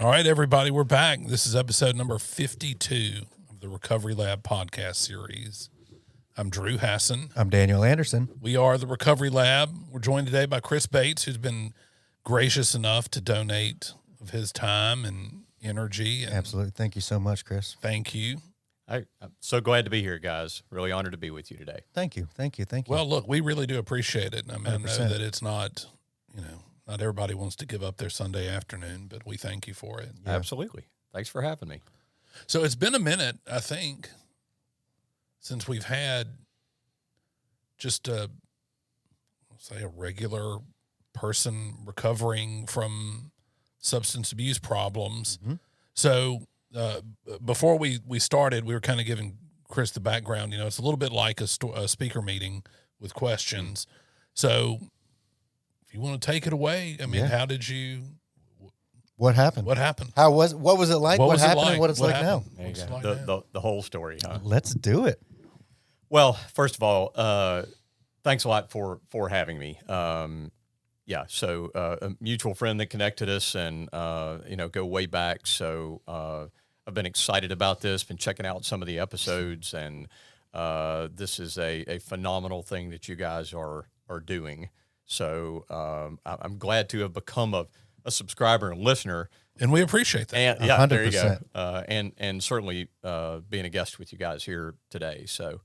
All right, everybody, we're back. This is episode number 52 of the Recovery Lab podcast series. I'm Drew Hassan. I'm Daniel Anderson. We are the Recovery Lab. We're joined today by Chris Bates, who's been gracious enough to donate of his time and energy. And Absolutely. Thank you so much, Chris. thank you. I'm so glad to be here, guys. Really honored to be with you today. Thank you. Well, look, we really do appreciate it. I mean, I know 100%. that it's not, not everybody wants to give up their Sunday afternoon, but we thank you for it. Yeah. Absolutely. Thanks for having me. So it's been a minute, I think, since we've had just a regular person recovering from substance abuse problems. Mm-hmm. So before we started, we were kind of giving Chris the background. It's a little bit like a speaker meeting with questions. So if you want to take it away, I mean, Yeah. how did you? What happened? What happened? What was it like? What was it happened like? and what it's like now? happened? There you What's it go. like The, now? the whole story, huh? Let's do it. Well, first of all, thanks a lot for having me. So a mutual friend that connected us and, go way back. So I've been excited about this, been checking out some of the episodes, and this is a phenomenal thing that you guys are doing. So I'm glad to have become a subscriber and listener. And we appreciate that. And yeah, there you go. 100%. And certainly being a guest with you guys here today. So,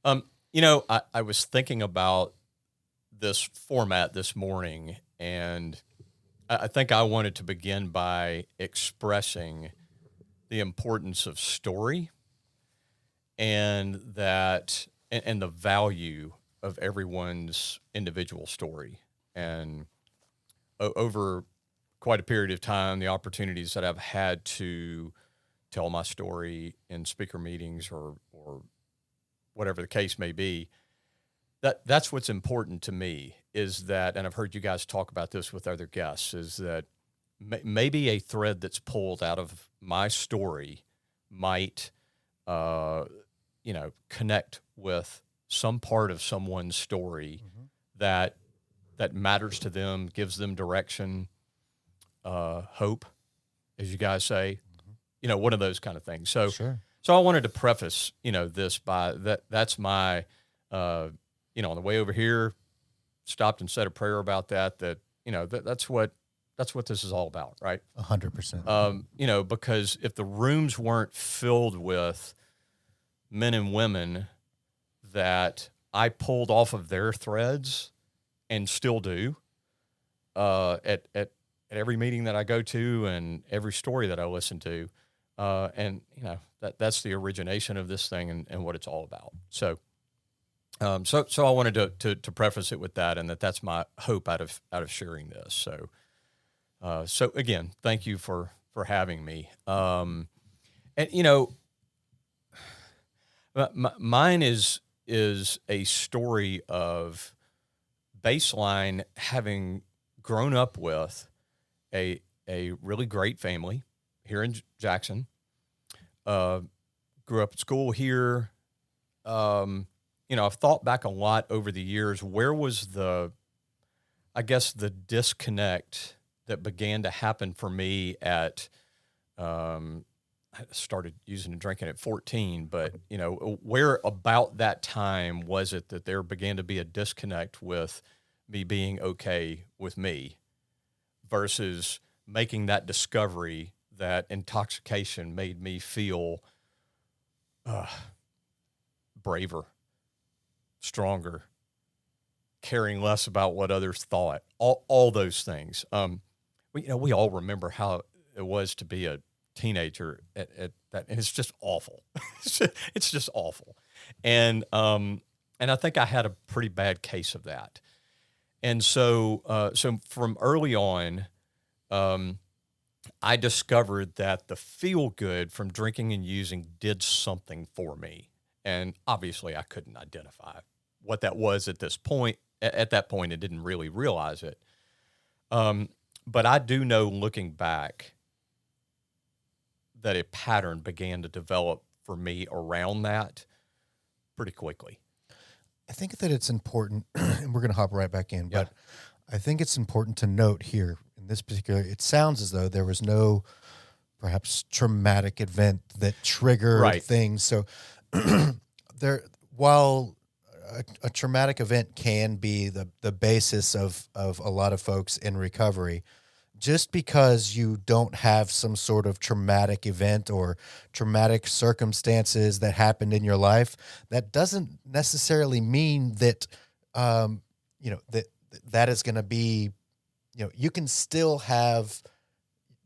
I was thinking about this format this morning, and I think I wanted to begin by expressing the importance of story and the value of everyone's individual story. And over quite a period of time, the opportunities that I've had to tell my story in speaker meetings or whatever the case may be, that's what's important to me is that, and I've heard you guys talk about this with other guests, is that maybe a thread that's pulled out of my story might, connect with some part of someone's story that matters to them, gives them direction, hope, as you guys say, one of those kind of things. So, Sure. So I wanted to preface, this by that's my, on the way over here, stopped and said a prayer about that, that's what this is all about. Right. 100%. Because if the rooms weren't filled with men and women that I pulled off of their threads and still do, at every meeting that I go to and every story that I listen to, that's the origination of this thing and what it's all about. So I wanted to preface it with that, and that's my hope out of sharing this. So again, thank you for having me. Mine is a story of baseline having grown up with a really great family here in Jackson. Grew up at school here. I've thought back a lot over the years. Where was the disconnect that began to happen for me at, I started using and drinking at 14, but, where about that time was it that there began to be a disconnect with me being okay with me versus making that discovery that intoxication made me feel braver, stronger, caring less about what others thought, all those things. We all remember how it was to be a teenager at that, and it's just awful. It's just awful. And I think I had a pretty bad case of that. And so from early on, I discovered that the feel good from drinking and using did something for me. And obviously I couldn't identify what that was at this point. At that point, I didn't really realize it. But I do know, looking back, that a pattern began to develop for me around that pretty quickly. I think that it's important, and we're going to hop right back in, Yeah. but I think it's important to note here in this particular, it sounds as though there was no perhaps traumatic event that triggered Right. things. So while a traumatic event can be the basis of a lot of folks in recovery, just because you don't have some sort of traumatic event or traumatic circumstances that happened in your life, that doesn't necessarily mean that, that is going to be, you can still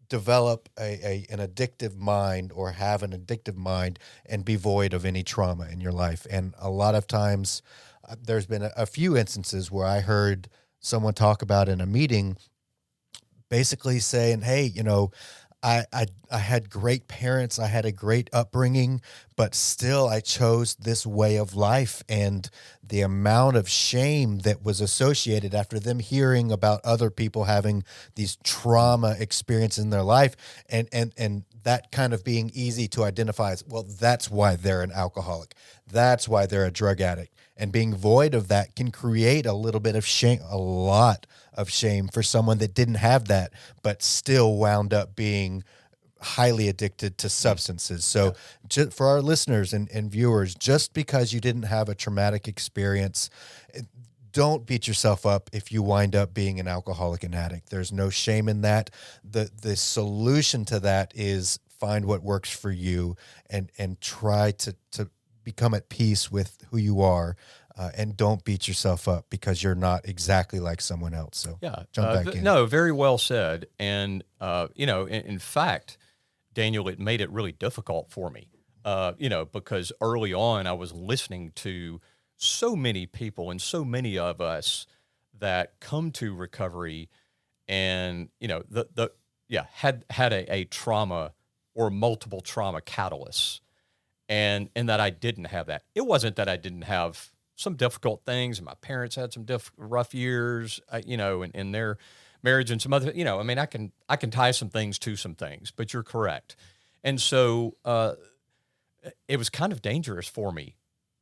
develop an addictive mind or have an addictive mind and be void of any trauma in your life. And a lot of times there's been a few instances where I heard someone talk about in a meeting, basically saying, hey, I had great parents, I had a great upbringing, but still I chose this way of life. And the amount of shame that was associated after them hearing about other people having these trauma experiences in their life, and that kind of being easy to identify as, well, that's why they're an alcoholic. That's why they're a drug addict. And being void of that can create a little bit of shame, a lot of shame for someone that didn't have that, but still wound up being highly addicted to substances. So for our listeners and viewers, just because you didn't have a traumatic experience, don't beat yourself up if you wind up being an alcoholic and addict. There's no shame in that. The solution to that is find what works for you and try to become at peace with who you are, and don't beat yourself up because you're not exactly like someone else. So jump back in. No, very well said. And, in fact, Daniel, it made it really difficult for me, because early on I was listening to so many people and so many of us that come to recovery and, had a trauma or multiple trauma catalysts. And that I didn't have that. It wasn't that I didn't have some difficult things, and my parents had some rough years, in their marriage and some other, I can tie some things to some things, but you're correct. And so it was kind of dangerous for me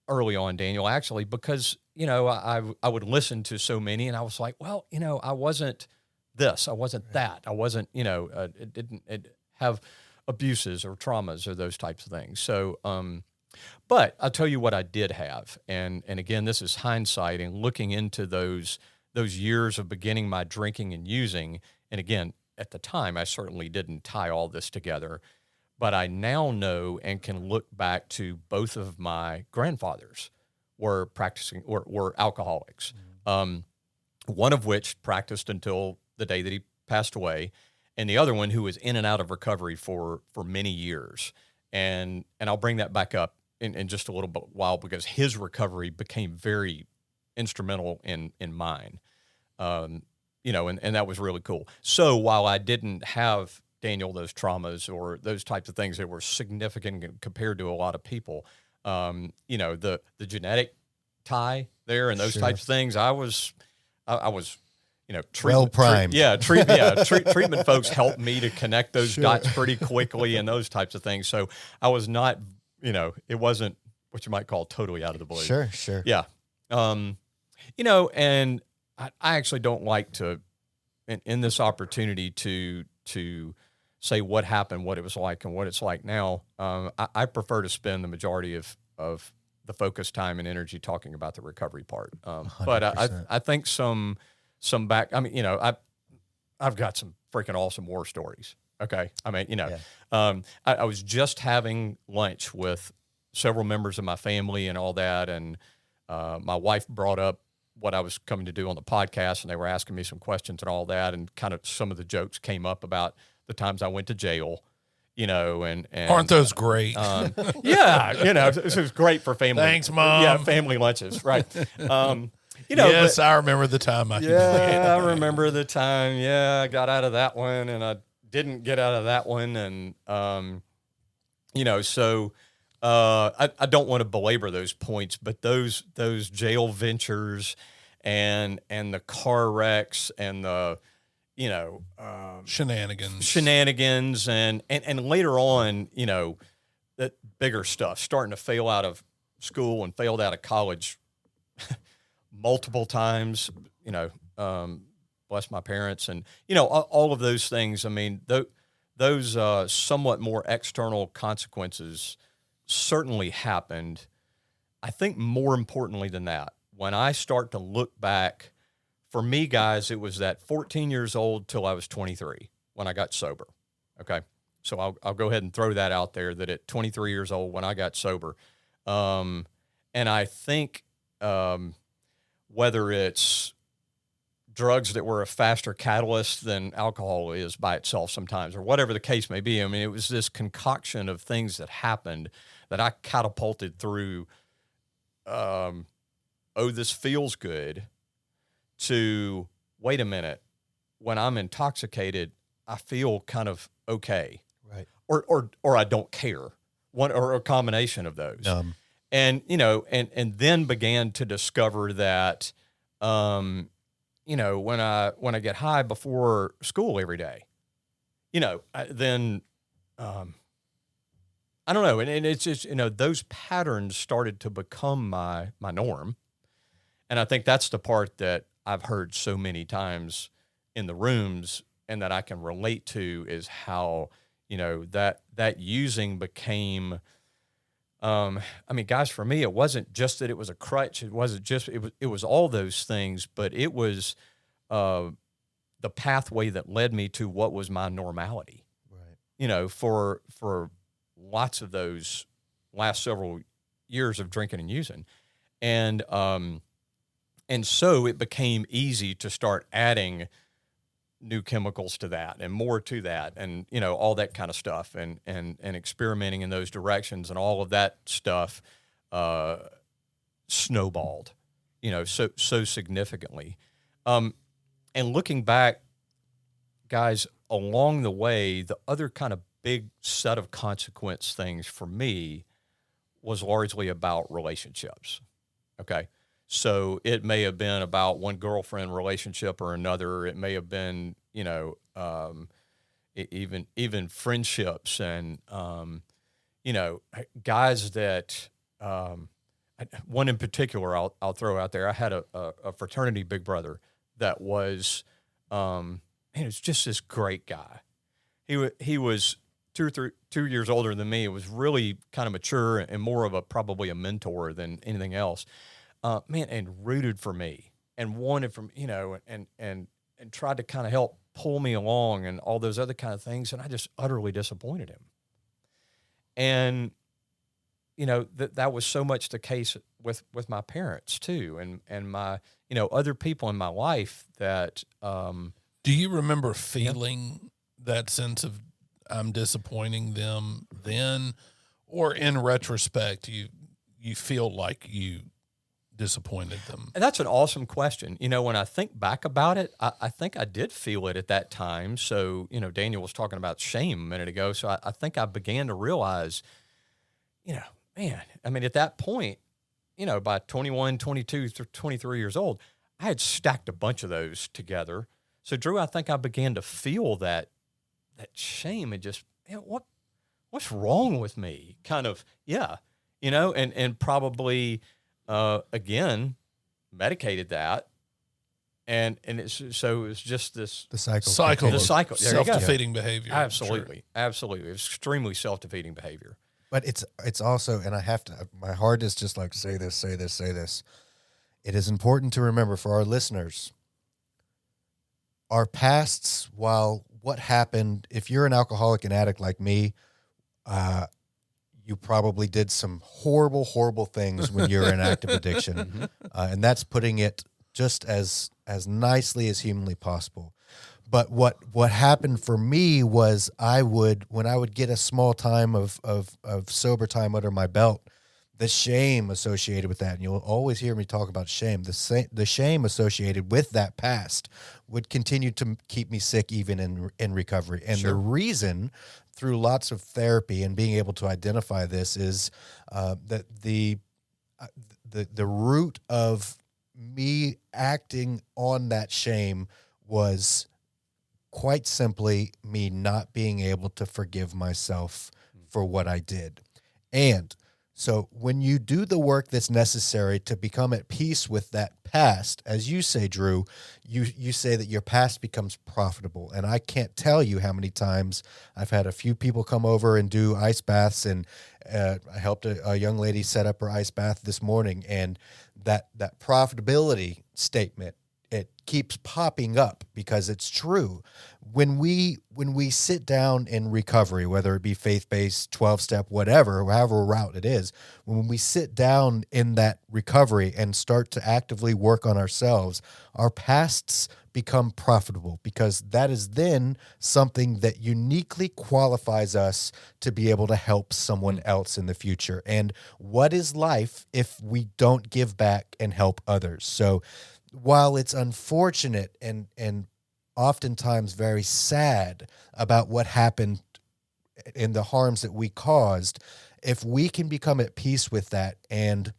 early on, Daniel, actually, because, I would listen to so many and I was like, well, I wasn't this, I wasn't that, I wasn't, it didn't have abuses or traumas or those types of things. So, but I'll tell you what I did have. And again, this is hindsight and looking into those years of beginning my drinking and using. And again, at the time, I certainly didn't tie all this together, but I now know and can look back to both of my grandfathers were alcoholics. One of which practiced until the day that he passed away, and the other one who was in and out of recovery for many years. And I'll bring that back up in just a little while because his recovery became very instrumental in mine. And that was really cool. So while I didn't have, Daniel, those traumas or those types of things that were significant compared to a lot of people, the genetic tie there and those types of things, I was well primed. Treatment folks helped me to connect those dots pretty quickly and those types of things. So I was not, it wasn't what you might call totally out of the blue. Sure. Yeah. And I actually don't like to, in this opportunity to say what happened, what it was like, and what it's like now. I prefer to spend the majority of the focus time and energy talking about the recovery part. But I think some back, I've got some freaking awesome war stories. Okay. I was just having lunch with several members of my family and all that. And my wife brought up what I was coming to do on the podcast, and they were asking me some questions and all that. And kind of some of the jokes came up about the times I went to jail, and aren't those great? This was great for family. Thanks, Mom. Yeah. Family lunches. Right. Yes, I remember the time. I remember the time. Yeah, I got out of that one, and I didn't get out of that one, and so I don't want to belabor those points, but those jail ventures, and the car wrecks, and the shenanigans, and later on, that bigger stuff, starting to fail out of school and failed out of college multiple times, blame bless my parents, and all of those things. I mean, those somewhat more external consequences certainly happened. I think more importantly than that, when I start to look back, for me, guys, it was that 14 years old till I was 23 when I got sober. Okay. So I'll go ahead and throw that out there, that at 23 years old when I got sober. And I think whether it's drugs that were a faster catalyst than alcohol is by itself sometimes, or whatever the case may be. I mean, it was this concoction of things that happened that I catapulted through, this feels good, to, wait a minute, when I'm intoxicated, I feel kind of okay. Right. Or I don't care. One or a combination of those. And and then began to discover that when I get high before school every day, then I don't know, and it's just those patterns started to become my norm, and I think that's the part that I've heard so many times in the rooms, and that I can relate to, is how that using became. I mean, guys, for me, it wasn't just that it was a crutch. It wasn't just, it was all those things, but it was the pathway that led me to what was my normality. Right. For lots of those last several years of drinking and using. And so it became easy to start adding new chemicals to that and more to that, and all that kind of stuff, and experimenting in those directions, and all of that stuff snowballed so significantly, and looking back, guys, along the way, the other kind of big set of consequence things for me was largely about relationships. Okay. So it may have been about one girlfriend relationship or another. It may have been, even friendships, and, guys that, one in particular I'll throw out there. I had a fraternity big brother that was, he was just this great guy. He was 2 years older than me. It was really kind of mature and more of probably a mentor than anything else. And rooted for me and wanted from, and tried to kind of help pull me along and all those other kind of things. And I just utterly disappointed him. And, that was so much the case with my parents too. And my, other people in my life that, do you remember feeling that sense of I'm disappointing them then, or in retrospect, you feel like you disappointed them? And that's an awesome question. When I think back about it, I think I did feel it at that time. So, Daniel was talking about shame a minute ago. So I think I began to realize, man, I mean, at that point, by 21, 22, 23 years old, I had stacked a bunch of those together. So Drew, I think I began to feel that shame and just, what's wrong with me? Kind of, and probably, again, medicated that, and it's so it was just this The cycle. the cycle, there you go. Self-defeating behavior. Absolutely, Sure. absolutely, extremely self-defeating behavior. But it's also, and I have to, my heart is just like, say this. It is important to remember for our listeners, our pasts, while what happened, if you're an alcoholic and addict like me, you probably did some horrible, horrible things when you're in active addiction. And that's putting it just as nicely as humanly possible. But what happened for me was when I would get a small time of sober time under my belt, the shame associated with that, and you'll always hear me talk about shame, the shame associated with that past would continue to keep me sick even in recovery. And Sure. the reason, through lots of therapy and being able to identify this, is that the root of me acting on that shame was quite simply me not being able to forgive myself for what I did. And So when you do the work that's necessary to become at peace with that past, as you say, Drew, you say that your past becomes profitable. And I can't tell you how many times I've had a few people come over and do ice baths, and I helped a young lady set up her ice bath this morning, and that profitability statement, it keeps popping up because it's true. When we sit down in recovery, whether it be faith-based, 12-step, whatever, however route it is, when we sit down in that recovery and start to actively work on ourselves, our pasts become profitable, because that is then something that uniquely qualifies us to be able to help someone else in the future. And what is life if we don't give back and help others? So while it's unfortunate and oftentimes very sad about what happened and the harms that we caused, if we can become at peace with that and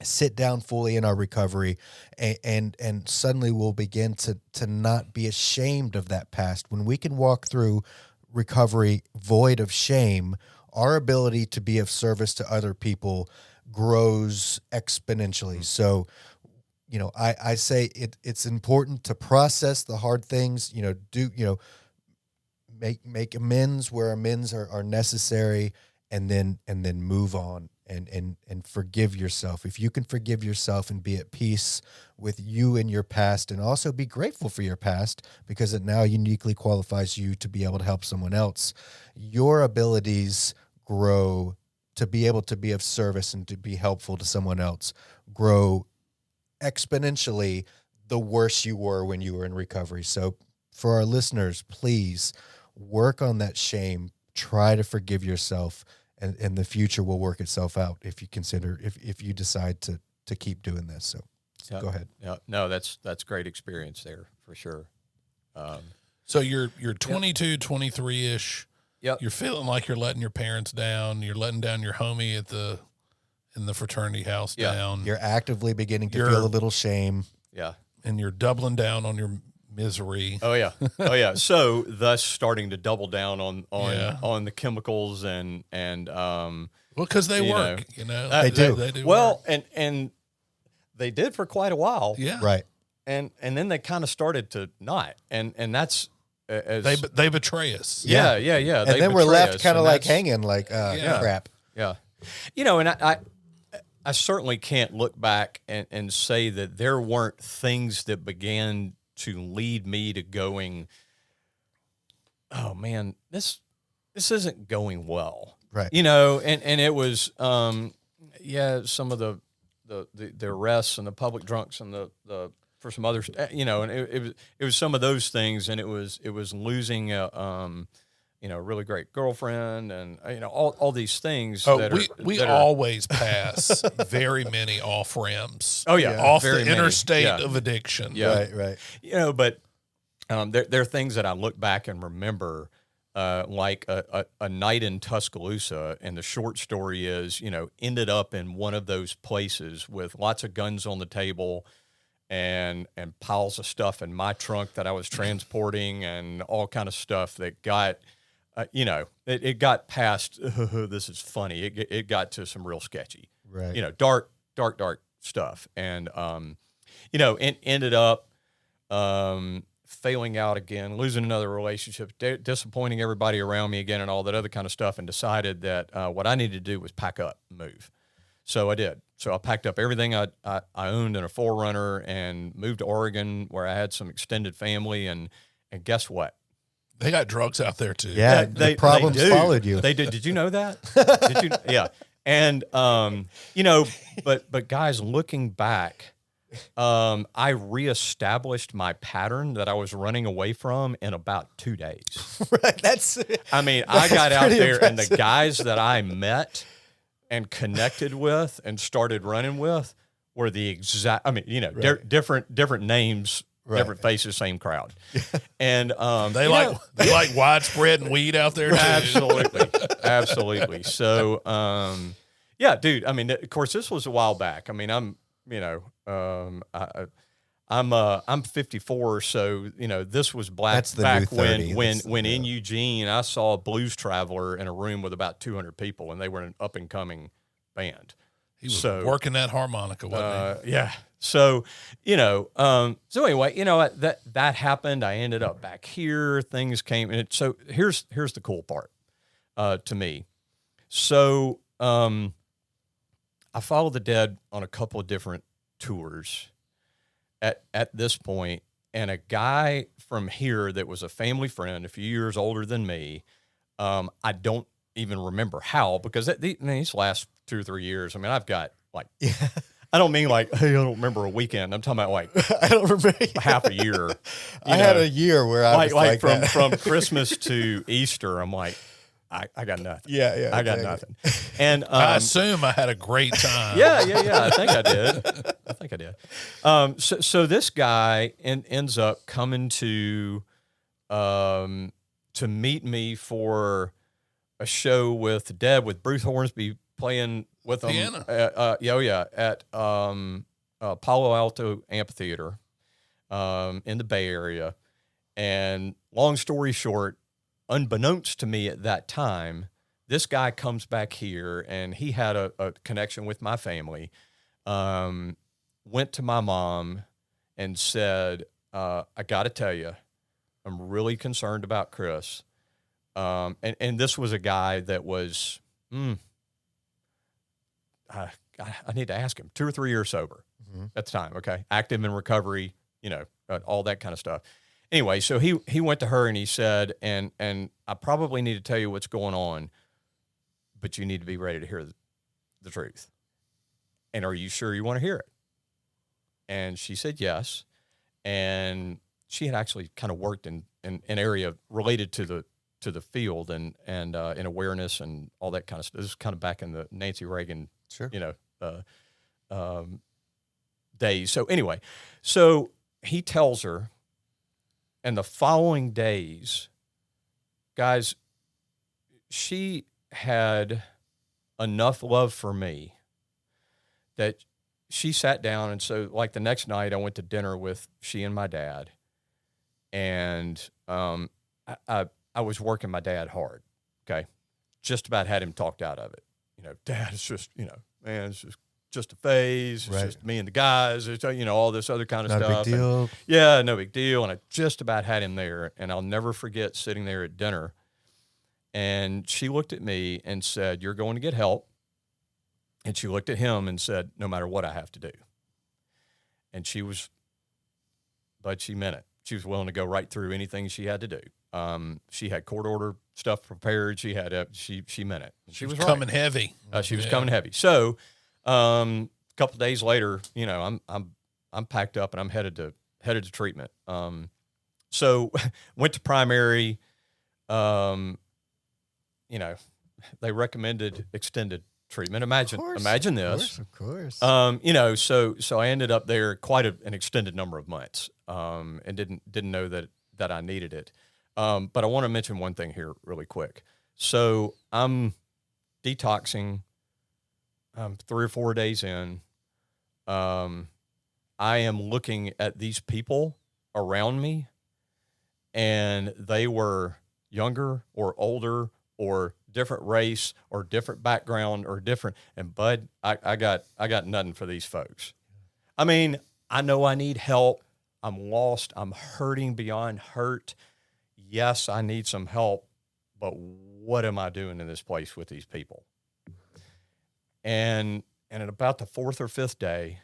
sit down fully in our recovery, and suddenly we'll begin to not be ashamed of that past. When we can walk through recovery void of shame, our ability to be of service to other people grows exponentially. So, you know, I say it's important to process the hard things, make amends where amends are necessary, and then move on and forgive yourself. If you can forgive yourself and be at peace with you and your past, and also be grateful for your past, because it now uniquely qualifies you to be able to help someone else, your abilities grow to be able to be of service and to be helpful to someone else grow exponentially the worse you were when you were in recovery. So for our listeners, please work on that shame, try to forgive yourself, and the future will work itself out if you decide to keep doing this. So go ahead. Yeah, no, that's great experience there for sure. So you're 22, 23-ish. Yep. You're feeling like you're letting your parents down. You're letting down your homie in the fraternity house down. You're actively beginning to feel a little shame. Yeah. And you're doubling down on your misery. Oh yeah. So thus starting to double down on the chemicals and well, because they work, They do. They do well, work. and they did for quite a while. Yeah. Right. And then they kind of started to not, and that's they betray us. yeah. And They then we're betray left us, kind of and like that's- hanging like Yeah. crap. Yeah. And I certainly can't look back and say that there weren't things that began to lead me to going, oh man, this isn't going well. Right. And it was, some of the arrests and the public drunks and the for some others, and it was some of those things, and it was losing a really great girlfriend, and all these things. Oh, that we are, always pass very many off ramps. Oh, yeah. Off Very the many. interstate Yeah. of addiction. Yeah. Right. but there are things that I look back and remember, like a night in Tuscaloosa, and the short story is, ended up in one of those places with lots of guns on the table and piles of stuff in my trunk that I was transporting, and all kind of stuff that got, it got past, this is funny. It got to some real sketchy, Right. Dark stuff. And, it ended up, failing out again, losing another relationship, disappointing everybody around me again, and all that other kind of stuff, and decided that what I needed to do was pack up and move. So I did. So I packed up everything I owned in a 4Runner and moved to Oregon, where I had some extended family, and guess what? They got drugs out there too. Yeah, the problems do. followed you. They did. Did you know that? Did you? Yeah. And but guys, looking back, I reestablished my pattern that I was running away from in about 2 days. Right. That's. I mean, I got out pretty there, and the impressive. guys that I met and connected with and started running with were the exact. I mean, different names, Right. different faces, same crowd. And They like widespread and weed out there too. Absolutely. So, dude. I mean, of course, this was a while back. I mean, I'm 54, so this was That's the back new 30. when in Eugene I saw a Blues Traveler in a room with about 200 people, and they were an up and coming band. He was So- working that harmonica, wasn't Yeah. So, so anyway, that happened. I ended up back here. Things came. And so here's the cool part to me. So I followed the Dead on a couple of different tours at this point, and a guy from here that was a family friend, a few years older than me, I don't even remember how, because these last 2 or 3 years, I mean, I've got like, I don't mean like, hey, I don't remember a weekend. I'm talking about like I don't remember. half a year. I had a year where I was like from that. from Christmas to Easter, I'm like, I got nothing. Yeah, I got exactly. nothing. And I assume I had a great time. yeah. I think I did. So this guy ends up coming to meet me for a show with Dead, with Bruce Hornsby playing with them. Piano. At Palo Alto Amphitheater in the Bay Area. And long story short, unbeknownst to me at that time, this guy comes back here, and he had a connection with my family. Went to my mom and said, I got to tell you, I'm really concerned about Chris. And this was a guy that was, I need to ask him, 2 or 3 years sober at the time. Okay. Active in recovery, all that kind of stuff. Anyway, so he went to her and he said, and I probably need to tell you what's going on, but you need to be ready to hear the truth. And are you sure you want to hear it? And she said yes. And she had actually kind of worked in an area related to the field and in awareness and all that kind of stuff. This is kind of back in the Nancy Reagan, Sure. Days. So anyway, so he tells her, and the following days, guys, she had enough love for me that she sat down. And so like the next night I went to dinner with she and my dad, and I was working my dad hard. Okay. Just about had him talked out of it. Dad, it's just, man, it's just a phase. It's Right. just me and the guys. It's, all this other kind of Not stuff. a big deal. Yeah, no big deal. And I just about had him there. And I'll never forget sitting there at dinner. And she looked at me and said, "You're going to get help." And she looked at him and said, "No matter what I have to do." And she meant it. She was willing to go right through anything she had to do. She had court order stuff prepared. She had she meant it. She was right. coming heavy. She was coming heavy. So, a couple of days later, I'm packed up and I'm headed to treatment. So went to primary. They recommended extended treatment. Imagine this. Of course. So I ended up there quite an extended number of months, and didn't know that I needed it. But I want to mention one thing here really quick. So I'm detoxing, 3 or 4 days in. I am looking at these people around me, and they were younger or older or different race or different background or different. And Bud, I got nothing for these folks. I mean, I know I need help. I'm lost. I'm hurting beyond hurt. Yes, I need some help, but what am I doing in this place with these people? And at about the 4th or 5th day,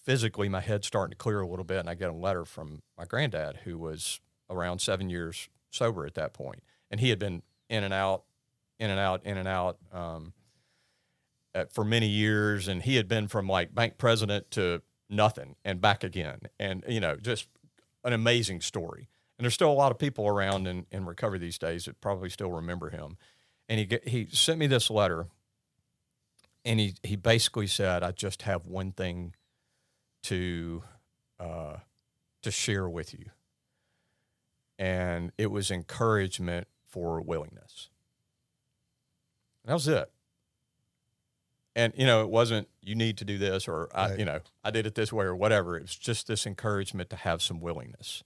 physically my head's starting to clear a little bit, and I get a letter from my granddad, who was around 7 years sober at that point. And he had been in and out for many years. And he had been from like bank president to nothing and back again. And, just an amazing story. And there's still a lot of people around in recovery these days that probably still remember him. And he sent me this letter, and he basically said, "I just have one thing to share with you." And it was encouragement for willingness. And that was it. And, it wasn't, you need to do this, or, Right. I did it this way or whatever. It was just this encouragement to have some willingness.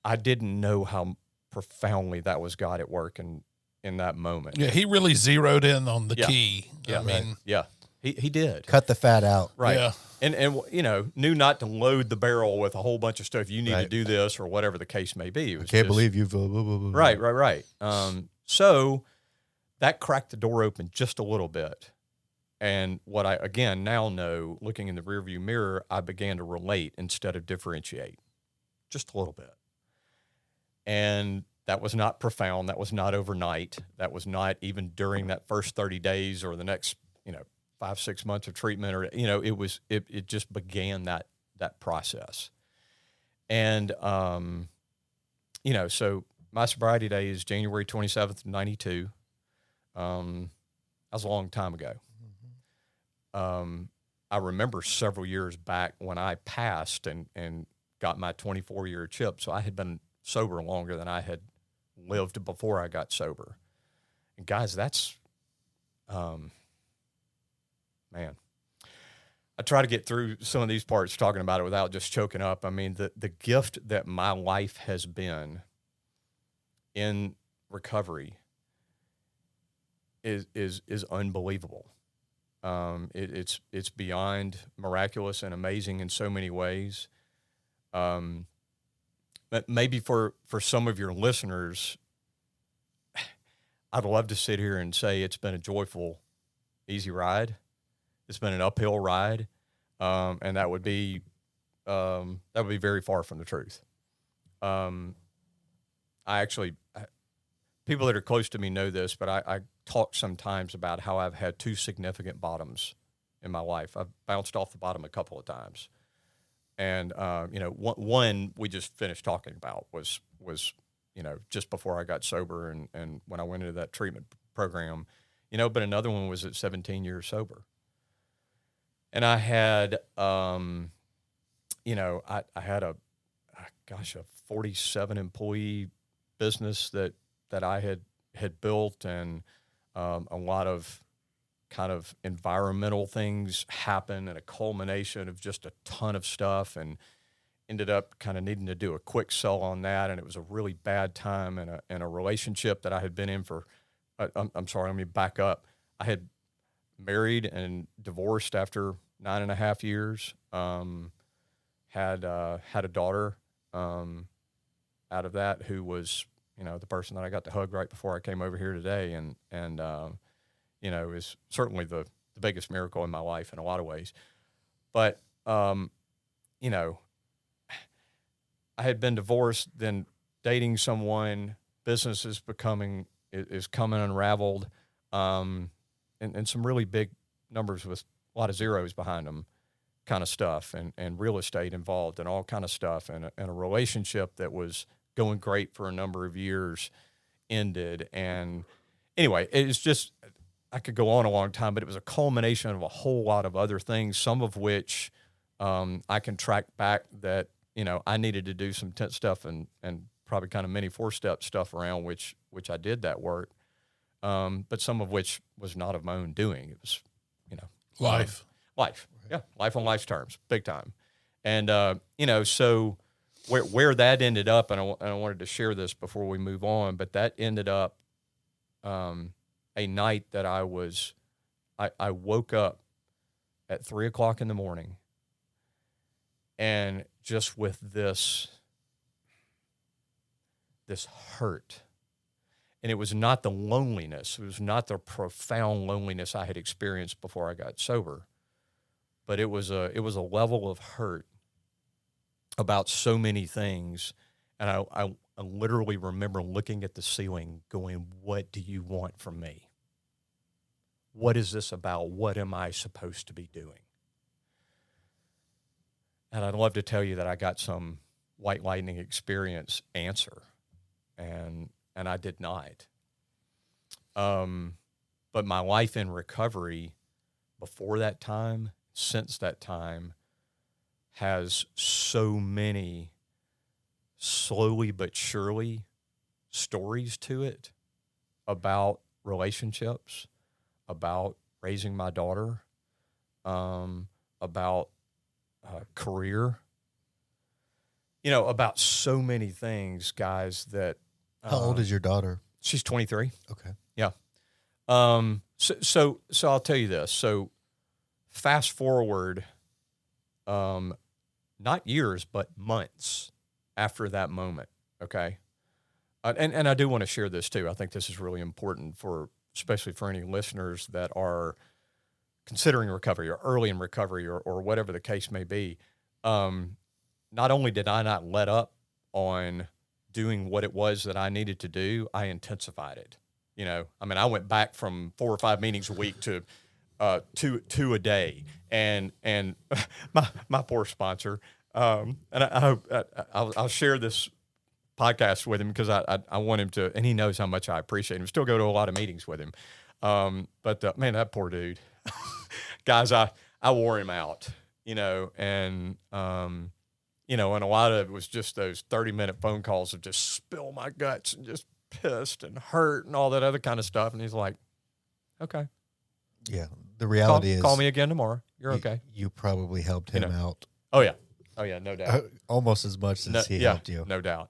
I didn't know how profoundly that was God at work in in that moment. Yeah, he really zeroed in on the Yeah. key. Yeah. I mean, Yeah, he did. Cut the fat out. Right. Yeah. And you know, knew not to load the barrel with a whole bunch of stuff. You need to Right. do this or whatever the case may be. It was Can't just- believe you've blah, blah, blah, blah. Right. So that cracked the door open just a little bit. And what I, again, now know, looking in the rearview mirror, I began to relate instead of differentiate just a little bit. And that was not profound. That was not overnight. That was not even during that first 30 days or the next, 5-6 months of treatment, or, it just began that that process. And, so my sobriety day is January 27th, 92. That was a long time ago. I remember several years back when I passed and got my 24-year chip. So I had been sober longer than I had lived before I got sober. And guys, that's, man, I try to get through some of these parts talking about it without just choking up. I mean, the gift that my life has been in recovery is unbelievable. It's beyond miraculous and amazing in so many ways. But maybe for some of your listeners, I'd love to sit here and say it's been a joyful, easy ride. It's been an uphill ride, and that would be very far from the truth. People that are close to me know this, but I talk sometimes about how I've had two significant bottoms in my life. I've bounced off the bottom a couple of times. And, one we just finished talking about was just before I got sober and when I went into that treatment program, but another one was at 17 years sober. And I had, I had a 47 employee business that I had built, and a lot of kind of environmental things happen, and a culmination of just a ton of stuff, and ended up kind of needing to do a quick sell on that. And it was a really bad time in a relationship that I had been in for, I'm sorry, let me back up. I had married and divorced after 9.5 years, had a daughter out of that who was, the person that I got to hug right before I came over here today. And is certainly the biggest miracle in my life in a lot of ways. But, I had been divorced, then dating someone, business is coming unraveled, and some really big numbers with a lot of zeros behind them kind of stuff, and real estate involved and all kind of stuff. And a relationship that was going great for a number of years ended. And anyway, it's just, I could go on a long time, but it was a culmination of a whole lot of other things, some of which I can track back that, I needed to do some stuff and probably kind of mini 4-step stuff around which I did that work. But some of which was not of my own doing. It was, life. Life. Yeah. Life on life's terms, big time. And, so where that ended up, and I wanted to share this before we move on, but that ended up a night that I woke up at 3:00 in the morning, and just with this hurt. And it was not the loneliness. It was not the profound loneliness I had experienced before I got sober, but it was a level of hurt about so many things. And I literally remember looking at the ceiling going, what do you want from me? What is this about? What am I supposed to be doing? And I'd love to tell you that I got some white lightning experience answer, and I did not. But my life in recovery before that time, since that time, has so many slowly but surely stories to it about relationships, about raising my daughter, about career, about so many things, guys, that How old is your daughter? She's 23. Okay. Yeah. So I'll tell you this. So fast forward, not years, but months after that moment. Okay. And I do want to share this too. I think this is really important especially for any listeners that are considering recovery or early in recovery or whatever the case may be. Not only did I not let up on doing what it was that I needed to do, I intensified it. I went back from 4 or 5 meetings a week to two a day, and my poor sponsor. And I hope I'll share this podcast with him because I want him to, and he knows how much I appreciate him. Still go to a lot of meetings with him, but man, that poor dude, guys, I wore him out, and and a lot of it was just those 30-minute phone calls of just spill my guts and just pissed and hurt and all that other kind of stuff. And he's like, okay. Yeah. The reality is, call me again tomorrow. You're okay. You probably helped him out. Oh yeah. No doubt. Almost as much as he helped you. No doubt.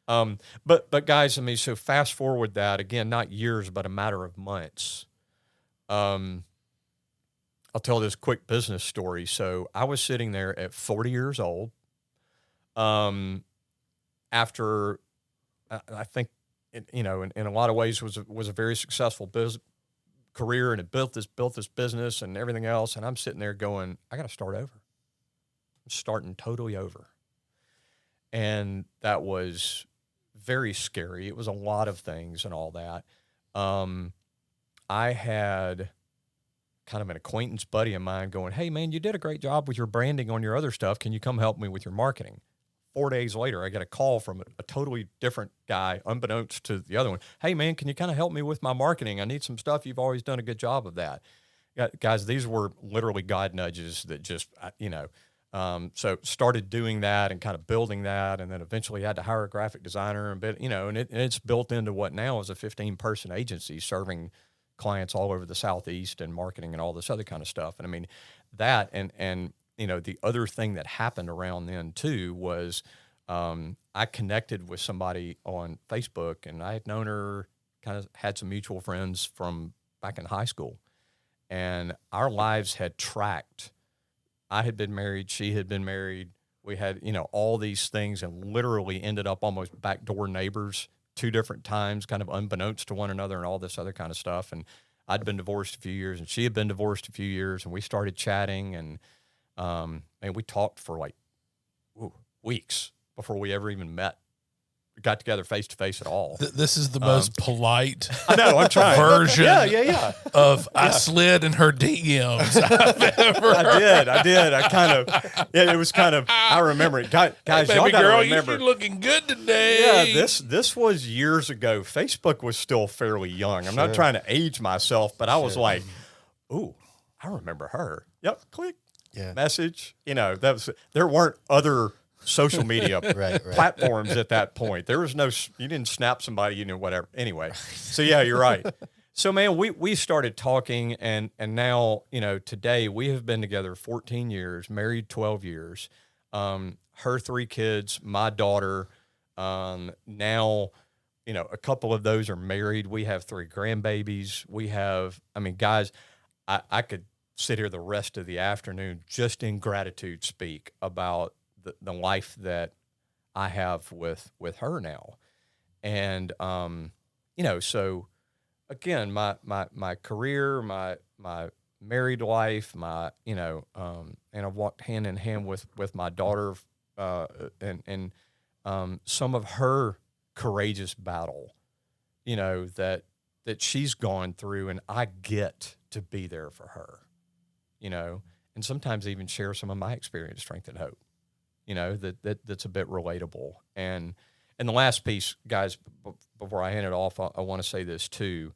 But guys, so fast forward that again, not years, but a matter of months. I'll tell this quick business story. So I was sitting there at 40 years old. After I think, in a lot of ways was a very successful career and it built this business and everything else. And I'm sitting there going, I got to start over. I'm starting totally over. And that was very scary. It was a lot of things and all that. I had kind of an acquaintance buddy of mine going, hey man, you did a great job with your branding on your other stuff. Can you come help me with your marketing? 4 days later, I get a call from a totally different guy, unbeknownst to the other one. Hey, man, can you kind of help me with my marketing? I need some stuff. You've always done a good job of that. Yeah, guys, these were literally God nudges that just, so started doing that and kind of building that, and then eventually had to hire a graphic designer, and it's built into what now is a 15-person agency serving clients all over the Southeast and marketing and all this other kind of stuff. And that and the other thing that happened around then too was I connected with somebody on Facebook, and I had known her, kind of had some mutual friends from back in high school, and our lives had tracked. I had been married. She had been married. We had, all these things, and literally ended up almost backdoor neighbors 2 different times, kind of unbeknownst to one another and all this other kind of stuff. And I'd been divorced a few years and she had been divorced a few years, and we started chatting, and we talked for like weeks before we ever even met. We got together face to face at all. This is the most polite I know, I'm trying. version Yeah. of I slid in her DMs I've ever heard. I did. I kind of, it was kind of, I remember it. Guys, Hey, y'all baby got to girl, remember. you're looking good today. Yeah, this was years ago. Facebook was still fairly young. I'm not trying to age myself, but I was like, ooh, I remember her. Yep, click. Yeah. Message. There weren't other social media Right. platforms at that point. There was no, you didn't snap somebody, whatever. Anyway, so yeah, you're right. So man, we started talking, and now, today we have been together 14 years, married 12 years, her 3 kids, my daughter, now, a couple of those are married. We have 3 grandbabies. We have, guys, I could sit here the rest of the afternoon just in gratitude speak about the life that I have with her now. And, so again, my career, my married life, and I've walked hand in hand with my daughter, and some of her courageous battle, that she's gone through, and I get to be there for her, and sometimes even share some of my experience, strength, and hope. That's a bit relatable. And the last piece, guys, before I hand it off, I want to say this too.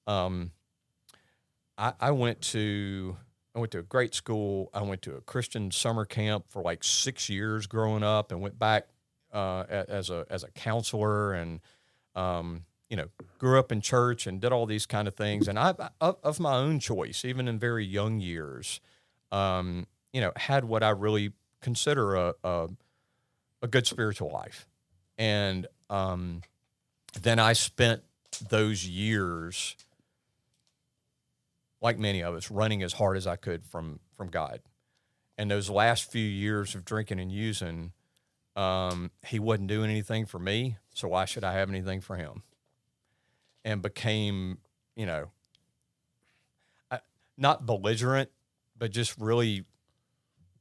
I went to a great school. I went to a Christian summer camp for like 6 years growing up, and went back as a counselor, and grew up in church and did all these kind of things. And I of my own choice, even in very young years, had what I really consider a good spiritual life. And then I spent those years, like many of us, running as hard as I could from God. And those last few years of drinking and using, he wasn't doing anything for me, so why should I have anything for him? And became, not belligerent, but just really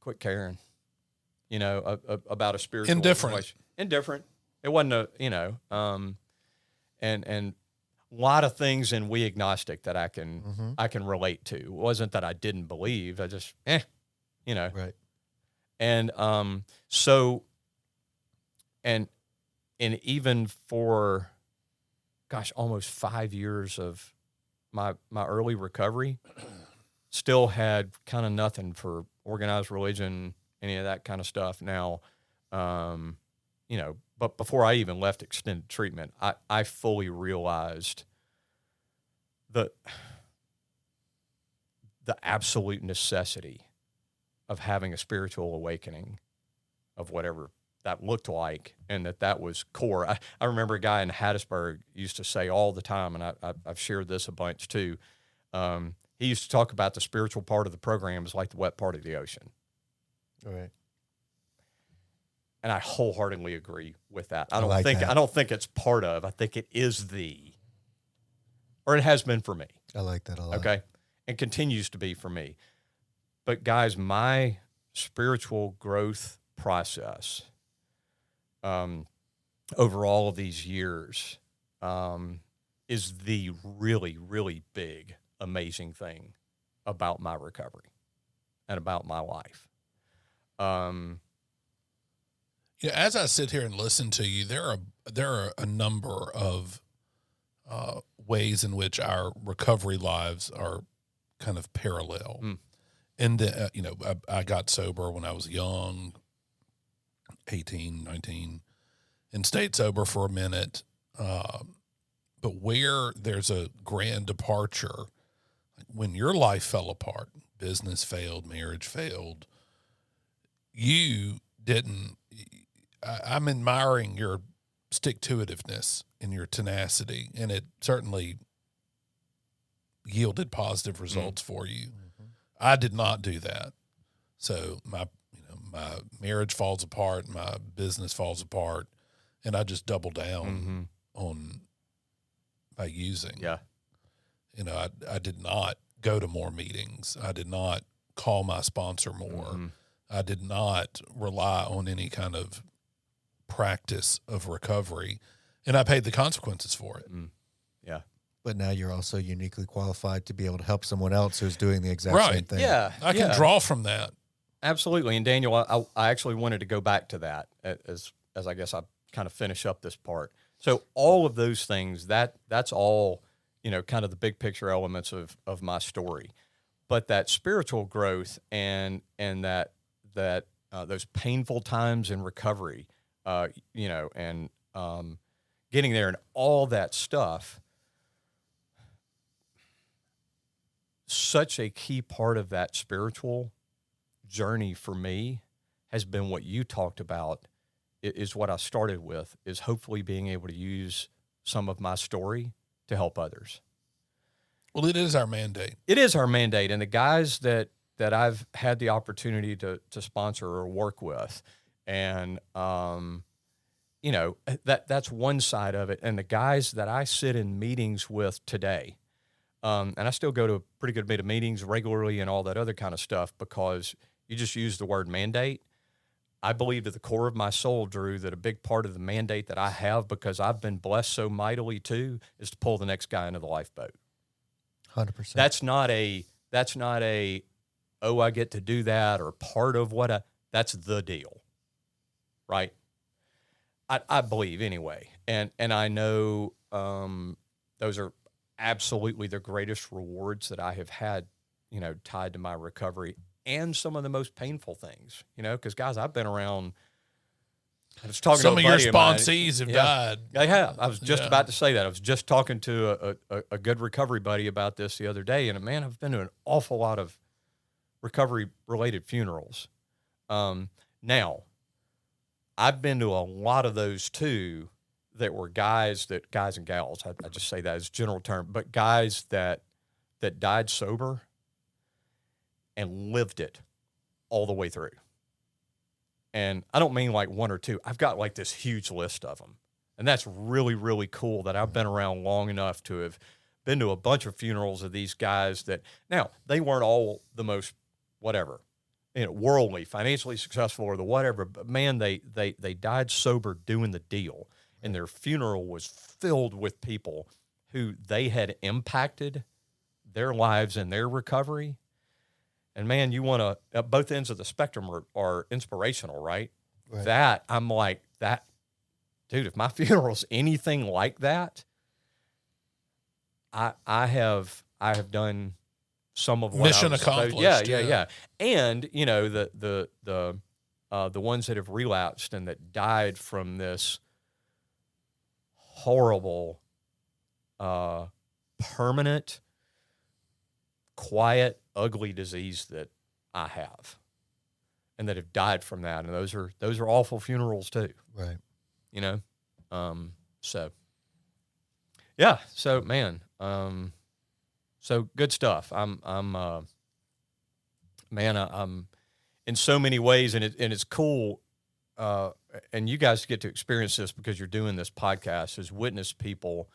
quit caring, about a spiritual Indifferent. situation. Indifferent. It wasn't and a lot of things in We Agnostic that I can relate to. It wasn't that I didn't believe. I just, Right. And so, and even for, almost 5 years of my early recovery, still had kind of nothing for organized religion, any of that kind of stuff. Now, but before I even left extended treatment, I fully realized the absolute necessity of having a spiritual awakening of whatever that looked like, and that was core. I remember a guy in Hattiesburg used to say all the time, and I've shared this a bunch too. He used to talk about the spiritual part of the program is like the wet part of the ocean. All right. And I wholeheartedly agree with that. I don't think it's part of. I think it is or it has been for me. I like that a lot. Okay, and continues to be for me. But guys, my spiritual growth process, over all of these years, is the really, really big, amazing thing about my recovery and about my life. As I sit here and listen to you, there are a number of ways in which our recovery lives are kind of parallel. And I got sober when I was young, 18, 19, and stayed sober for a minute. But where there's a grand departure, when your life fell apart, business failed, marriage failed, you didn't. I'm admiring your stick-to-itiveness and your tenacity, and it certainly yielded positive results for you. I did not do that. So my marriage falls apart, my business falls apart, and I just double down on by using. Yeah. I did not go to more meetings. I did not call my sponsor more. I did not rely on any kind of practice of recovery, and I paid the consequences for it. Yeah. But now you're also uniquely qualified to be able to help someone else who's doing the exact same thing. Yeah. I can draw from that. Absolutely. And Daniel, I actually wanted to go back to that as I guess I kind of finish up this part. So all of those things, that's all, kind of the big picture elements of my story. But that spiritual growth and that those painful times in recovery, and getting there and all that stuff, such a key part of that spiritual journey for me has been what you talked about, is what I started with, is hopefully being able to use some of my story to help others. Well, it is our mandate. It is our mandate. And the guys that I've had the opportunity to sponsor or work with, and, that's one side of it. And the guys that I sit in meetings with today, and I still go to a pretty good bit of meetings regularly and all that other kind of stuff, because you just use the word mandate. I believe to the core of my soul, Drew, that a big part of the mandate that I have, because I've been blessed so mightily too, is to pull the next guy into the lifeboat. 100%. That's not a, oh, I get to do that, or part of that's the deal, right? I believe anyway. And I know those are absolutely the greatest rewards that I have had, tied to my recovery, and some of the most painful things, because guys, I've been around. I was talking Some to of a your buddy of mine. sponsees have died. I have. I was just about to say that. I was just talking to a good recovery buddy about this the other day, and man, I've been to an awful lot of recovery-related funerals. Now, I've been to a lot of those too that were guys and gals, I just say that as a general term, but guys that died sober and lived it all the way through. And I don't mean like one or two. I've got like this huge list of them. And that's really, really cool that I've been around long enough to have been to a bunch of funerals of these guys that, now, they weren't all the most whatever, worldly, financially successful or the whatever, but man, they died sober doing the deal. And their funeral was filled with people who they had impacted their lives and their recovery. And man, you want to, at both ends of the spectrum are inspirational, right? That, I'm like, that, dude, if my funeral's anything like that, I have done some of what mission I was supposed- accomplished. Yeah. And, you know, the ones that have relapsed and that died from this horrible, permanent, quiet, ugly disease that I have, and that have died from that. And those are awful funerals too. Right. You know? So yeah. So man, so good stuff. I'm in so many ways, and it's cool. And you guys get to experience this because you're doing this podcast, is witness people,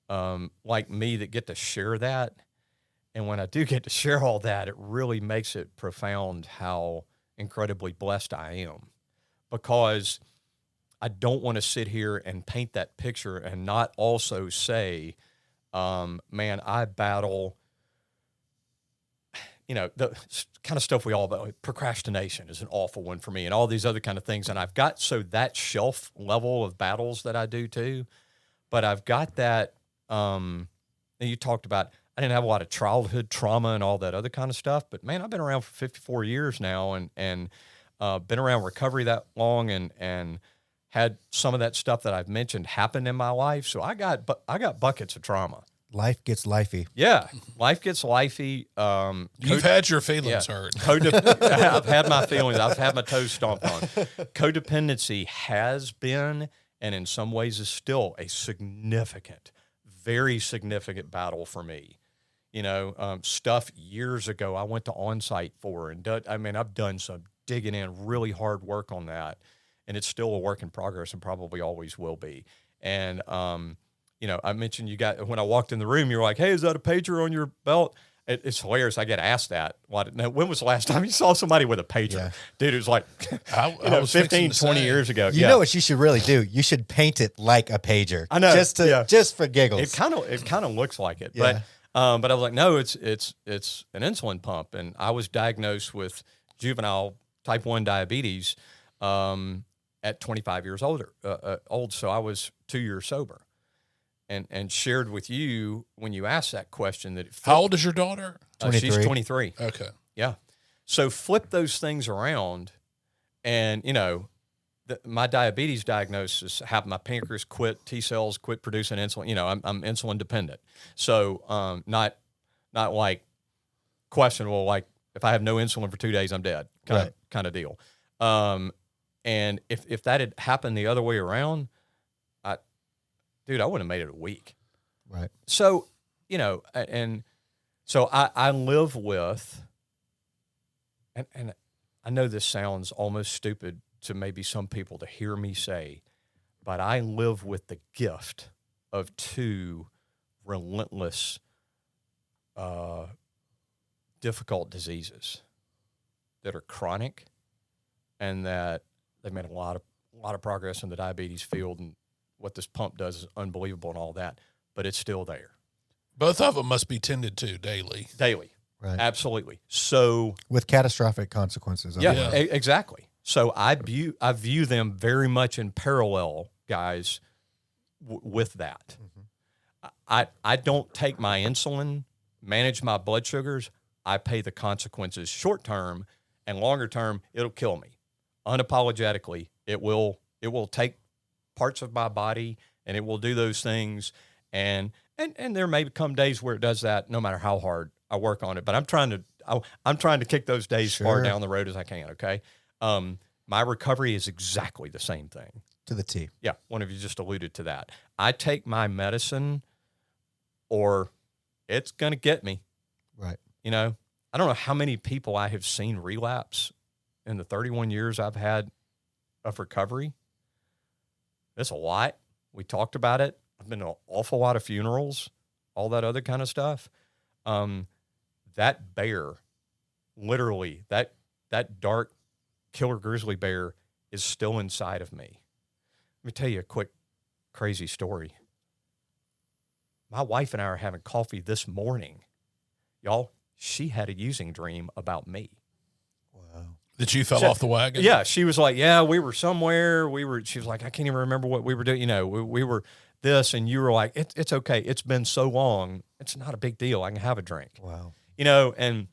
like me that get to share that. And when I do get to share all that, it really makes it profound how incredibly blessed I am, because I don't want to sit here and paint that picture and not also say, man, I battle, you know, the kind of stuff we all battle. Procrastination is an awful one for me, and all these other kind of things. And I've got, so that shelf level of battles that I do too, but I've got that, and you talked about, I didn't have a lot of childhood trauma and all that other kind of stuff, but man, I've been around for 54 years now, and been around recovery that long, and had some of that stuff that I've mentioned happen in my life. So I got buckets of trauma. Life gets lifey. Yeah, life gets lifey. You've had your feelings hurt. I've had my feelings. I've had my toes stomped on. Codependency has been, and in some ways is still, a significant, very significant battle for me. You know, stuff years ago I went to On-Site for, and I've done some digging in, really hard work on that, and it's still a work in progress and probably always will be. And, you know, I mentioned when I walked in the room, you were like, hey, is that a pager on your belt? It's hilarious. I get asked that. When was the last time you saw somebody with a pager? Yeah. Dude, it was like I was 15, 20 years ago. You know what you should really do? You should paint it like a pager. I know. Just for giggles. It kind of looks like it. Yeah. But I was like, no, it's an insulin pump. And I was diagnosed with juvenile type 1 diabetes at 25 years old. So I was 2 years sober. And shared with you when you asked that question that how old is your daughter? 23. She's 23. Okay. Yeah. So flip those things around, and you know, my diabetes diagnosis happened. My pancreas quit, T cells quit producing insulin. You know, I'm insulin dependent. So not like questionable. Like if I have no insulin for 2 days, I'm dead. Kind of deal. And if that had happened the other way around, dude, I wouldn't have made it a week. Right. So, you know, and so I live with, and I know this sounds almost stupid to maybe some people to hear me say, but I live with the gift of two relentless, difficult diseases that are chronic, and that they've made a lot of progress in the diabetes field, and what this pump does is unbelievable and all that, but it's still there. Both of them must be tended to daily. Right. Absolutely. So with catastrophic consequences. Exactly. So I view them very much in parallel, guys, with that. Mm-hmm. I don't take my insulin, manage my blood sugars. I pay the consequences short term, and longer term, it'll kill me. Unapologetically, it will take parts of my body, and it will do those things. And there may come days where it does that, no matter how hard I work on it. But I'm trying to kick those days far down the road as I can. Okay. My recovery is exactly the same thing. To the T. Yeah, one of you just alluded to that. I take my medicine or it's going to get me. Right. You know, I don't know how many people I have seen relapse in the 31 years I've had of recovery. It's a lot. We talked about it. I've been to an awful lot of funerals, all that other kind of stuff. That bear, literally, that dark killer grizzly bear is still inside of me. Let me tell you a quick, crazy story. My wife and I are having coffee this morning. Y'all, she had a using dream about me. Wow. That you fell off the wagon? Yeah, she was like, yeah, we were somewhere. She was like, I can't even remember what we were doing. You know, we were this, and you were like, it's okay. It's been so long. It's not a big deal. I can have a drink. Wow. You know, and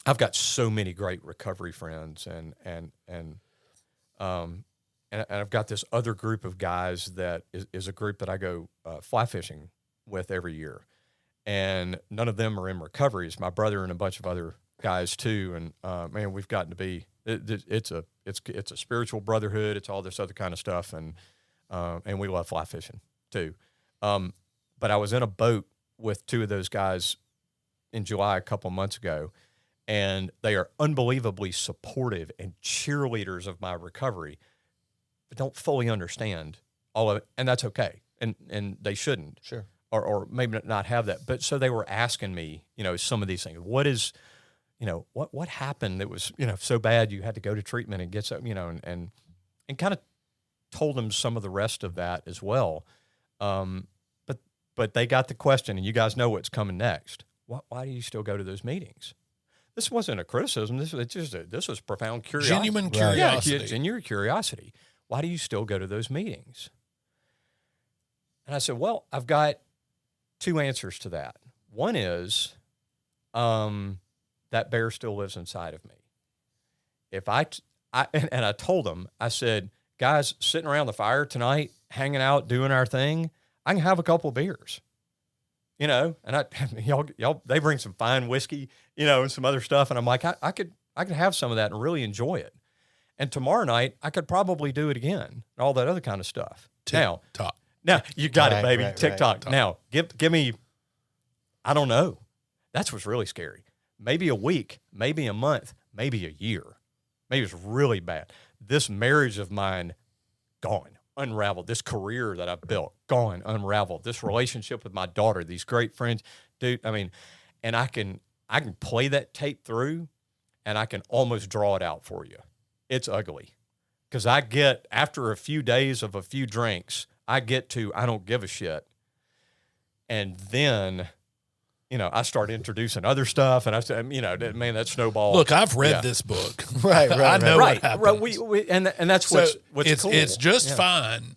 I've got so many great recovery friends, and I've got this other group of guys that is a group that I go fly fishing with every year, and none of them are in recovery. It's my brother and a bunch of other guys too, and man, we've gotten to be it's a spiritual brotherhood. It's all this other kind of stuff, and we love fly fishing too. But I was in a boat with two of those guys in July a couple months ago, and they are unbelievably supportive and cheerleaders of my recovery, but don't fully understand all of it, and that's okay, and they shouldn't. Sure. Or maybe not have that. But so they were asking me, you know, some of these things. What is, you know, what happened that was, you know, so bad you had to go to treatment and get some, you know, and kind of told them some of the rest of that as well. But they got the question, and you guys know what's coming next. Why do you still go to those meetings? This wasn't a criticism. This was profound curiosity. Genuine curiosity. Yeah, genuine curiosity. Why do you still go to those meetings? And I said, well, I've got two answers to that. One is that bear still lives inside of me. If I told them, I said, guys, sitting around the fire tonight, hanging out, doing our thing, I can have a couple of beers, you know, and y'all, they bring some fine whiskey, you know, and some other stuff. And I'm like, I could have some of that and really enjoy it. And tomorrow night, I could probably do it again, and all that other kind of stuff. Now, you got it, baby. Right, TikTok. right. Now, give me, I don't know. That's what's really scary. Maybe a week, maybe a month, maybe a year. Maybe it's really bad. This marriage of mine, gone, unraveled. This career that I've built, gone, unraveled. This relationship with my daughter, these great friends, dude. I mean, and I can play that tape through, and I can almost draw it out for you. It's ugly, because I get, after a few days of a few drinks, I get to, I don't give a shit. And then, you know, I start introducing other stuff, and I said, you know, man, that snowball. Look, I've read this book. Right. I know what happens. Right. And that's what's cool. It's just fine,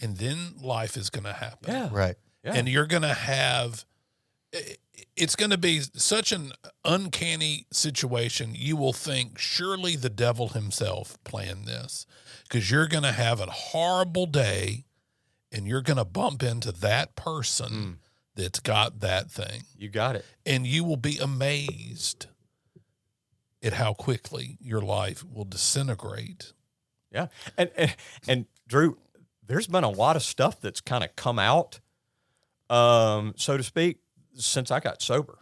and then life is going to happen. Yeah. Right. Yeah. And you're going to have, it's going to be such an uncanny situation. You will think, surely the devil himself planned this, because you're going to have a horrible day, and you're going to bump into that person that's got that thing. You got it. And you will be amazed at how quickly your life will disintegrate. Yeah. And Drew, there's been a lot of stuff that's kind of come out, so to speak, since I got sober.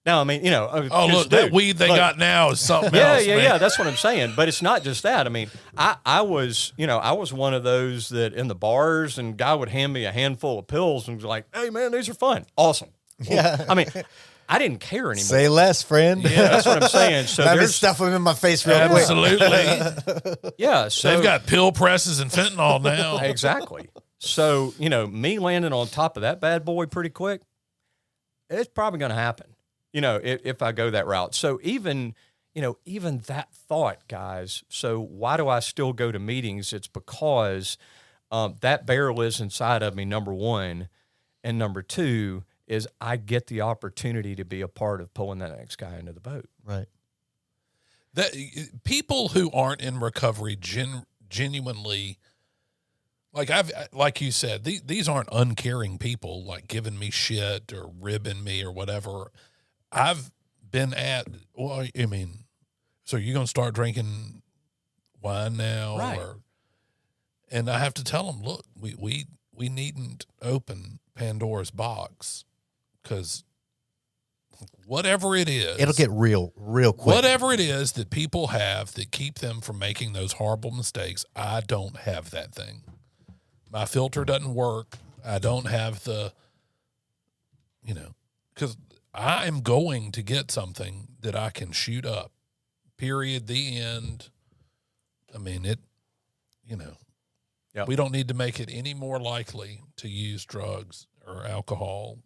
Now, I mean, you know. Look, that weed they got now is something else. Yeah. That's what I'm saying. But it's not just that. I mean, I was one of those that in the bars, and guy would hand me a handful of pills and was like, "Hey, man, these are fun, awesome." Yeah. I mean, I didn't care anymore. Say less, friend. Yeah, that's what I'm saying. So Let me there's stuff them in my face real quick. Absolutely. yeah. So They've got pill presses and fentanyl now. exactly. So, you know, me landing on top of that bad boy pretty quick, it's probably going to happen, you know, if I go that route. So even that thought, guys, so why do I still go to meetings? It's because that bear lives inside of me, number one. And number two is I get the opportunity to be a part of pulling that next guy into the boat. Right. That people who aren't in recovery genuinely, like you said, these aren't uncaring people, like giving me shit or ribbing me or whatever. I've been at, well, I mean, so you're going to start drinking wine now? Right. Or And I have to tell them, look, we needn't open Pandora's box, because whatever it is, It'll get real quick. whatever it is that people have that keep them from making those horrible mistakes, I don't have that thing. My filter doesn't work. I don't have the, because I am going to get something that I can shoot up. Period. The end. I mean, Yep. we don't need to make it any more likely to use drugs or alcohol,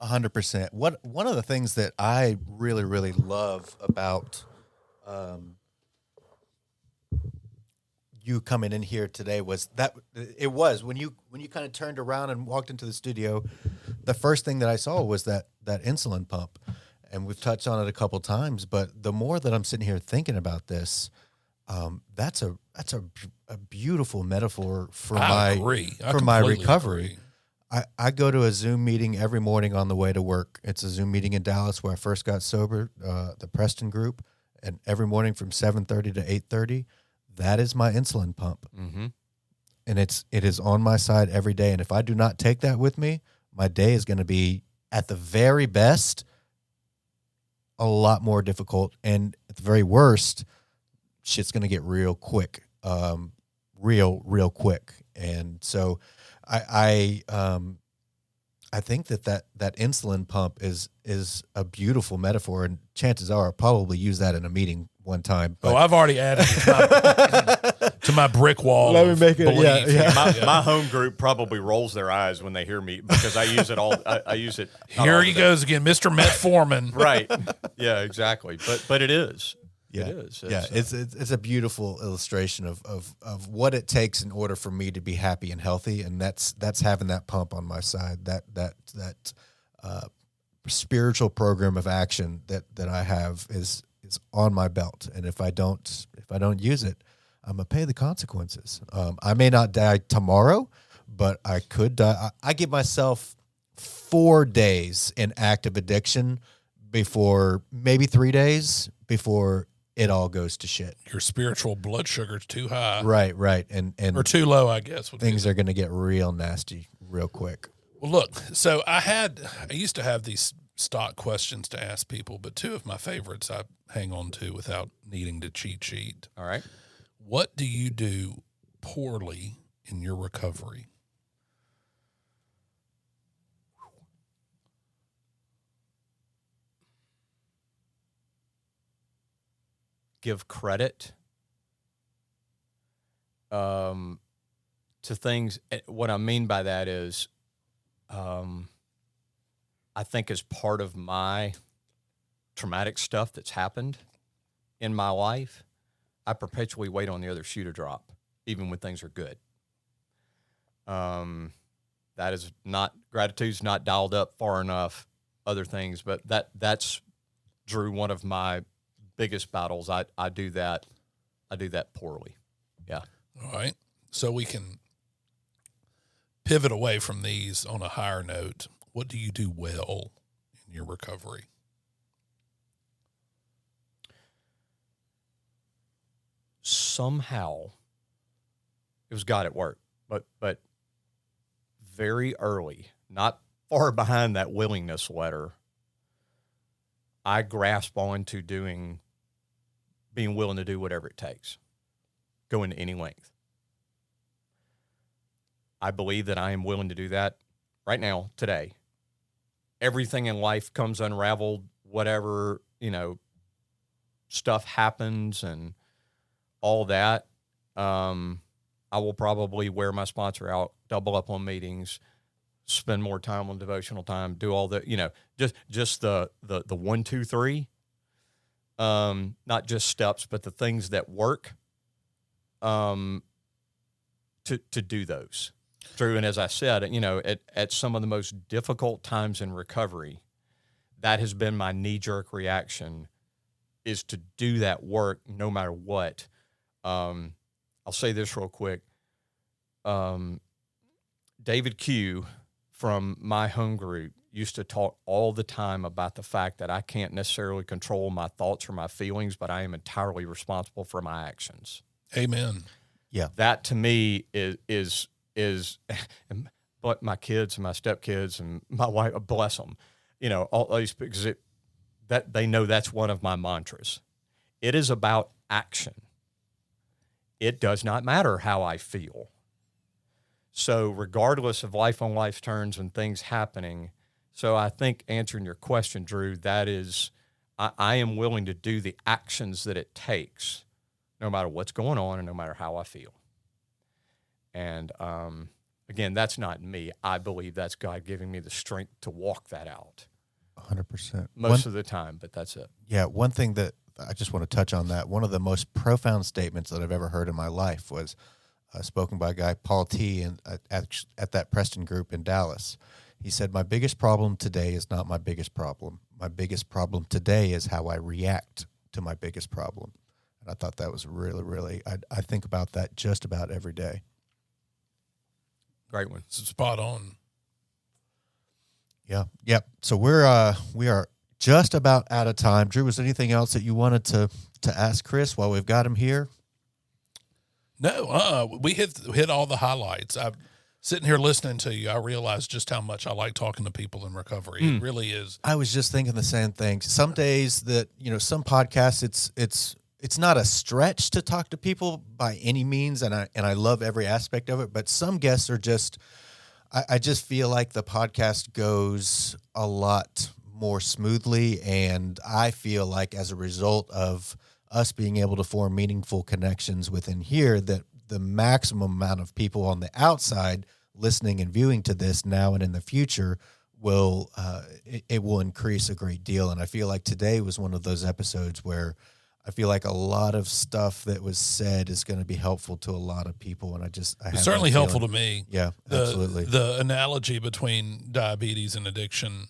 100%. One of the things that I really, really love about you coming in here today was that it was when you kind of turned around and walked into the studio, the first thing that I saw was that insulin pump. And we've touched on it a couple times, but the more that I'm sitting here thinking about this, that's a beautiful metaphor for I my completely recovery. agree. I go to a Zoom meeting every morning on the way to work. It's a Zoom meeting in Dallas where I first got sober, the Preston Group, and every morning from 7:30 to 8:30, that is my insulin pump. Mm-hmm. And it is on my side every day. And if I do not take that with me, my day is going to be, at the very best, a lot more difficult. And at the very worst, shit's going to get real quick, real quick. And so I think that to pump is a beautiful metaphor, and chances are I'll probably use that in a meeting one time. But I've already added it to my brick wall. Let me make it- belief. yeah. My home group probably rolls their eyes when they hear me because I use it all. I use it. not Here all he the day. goes again, Mr. Metformin. Right. Yeah. Exactly. But it is. Yeah, It is. yeah, it's a beautiful illustration of what it takes in order for me to be happy and healthy, and that's having that pump on my side, that spiritual program of action that I have is on my belt, and if I don't use it, I'm gonna pay the consequences. I may not die tomorrow, but I could die. I give myself 4 days in active addiction before, maybe 3 days before it all goes to shit. Your spiritual blood sugar's too high. Right. And Or too low, I guess. would be things are going to get real nasty real quick. Well, look, so I used to have these stock questions to ask people, but two of my favorites I hang on to without needing to cheat sheet. All right. What do you do poorly in your recovery? Give credit to things. What I mean by that is, I think as part of my traumatic stuff that's happened in my life, I perpetually wait on the other shoe to drop, even when things are good. That is not, gratitude's not dialed up far enough, other things, but that's, Drew, one of my biggest battles. I do that poorly. Yeah. All right. So we can pivot away from these on a higher note. What do you do well in your recovery? Somehow it was God at work, but very early, not far behind that willingness letter, I grasp on to being willing to do whatever it takes, go into any length. I believe that I am willing to do that right now, today. Everything in life comes unraveled, whatever, stuff happens and all that. I will probably wear my sponsor out, double up on meetings, spend more time on devotional time, do all the, just the 1, 2, 3, not just steps, but the things that work, to do those. True. And as I said, at some of the most difficult times in recovery, that has been my knee-jerk reaction, is to do that work no matter what. I'll say this real quick. David Q from my home group used to talk all the time about the fact that I can't necessarily control my thoughts or my feelings, but I am entirely responsible for my actions. Amen. Yeah. That to me is but my kids and my stepkids and my wife, bless them, all these, because that they know that's one of my mantras. It is about action. It does not matter how I feel. So regardless of life on life's terms and things happening, so I think answering your question, Drew, that is, I am willing to do the actions that it takes, no matter what's going on and no matter how I feel. And again, that's not me. I believe that's God giving me the strength to walk that out 100%. most of the time, but that's it. Yeah, one thing that I just want to touch on that. One of the most profound statements that I've ever heard in my life was spoken by a guy, Paul T., at that Preston group in Dallas. He said, "My biggest problem today is not my biggest problem. My biggest problem today is how I react to my biggest problem." And I thought that was really, really, I think about that just about every day. Great one. Spot on. Yeah. Yep. So we are just about out of time. Drew, was there anything else that you wanted to ask Chris while we've got him here? No, we hit all the highlights. I'm sitting here listening to you. I realize just how much I like talking to people in recovery. It really is. I was just thinking the same thing. Some days that, some podcasts, it's not a stretch to talk to people by any means, and I love every aspect of it, but some guests are just, I just feel like the podcast goes a lot more smoothly, and I feel like as a result of us being able to form meaningful connections within here, that the maximum amount of people on the outside listening and viewing to this now and in the future will it will increase a great deal. And I feel like today was one of those episodes where I feel like a lot of stuff that was said is going to be helpful to a lot of people. And it's certainly helpful to me. Yeah, absolutely. The analogy between diabetes and addiction,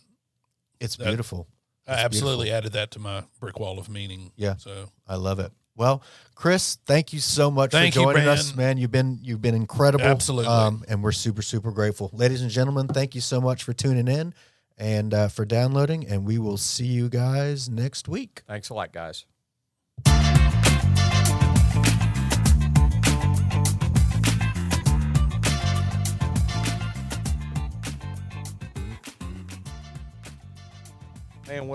it's beautiful. I absolutely added that to my brick wall of meaning. Yeah. So I love it. Well, Chris, thank you so much for joining us, man. You've been incredible. Absolutely. And we're super, super grateful. Ladies and gentlemen, thank you so much for tuning in and for downloading, and we will see you guys next week. Thanks a lot, guys. Man, what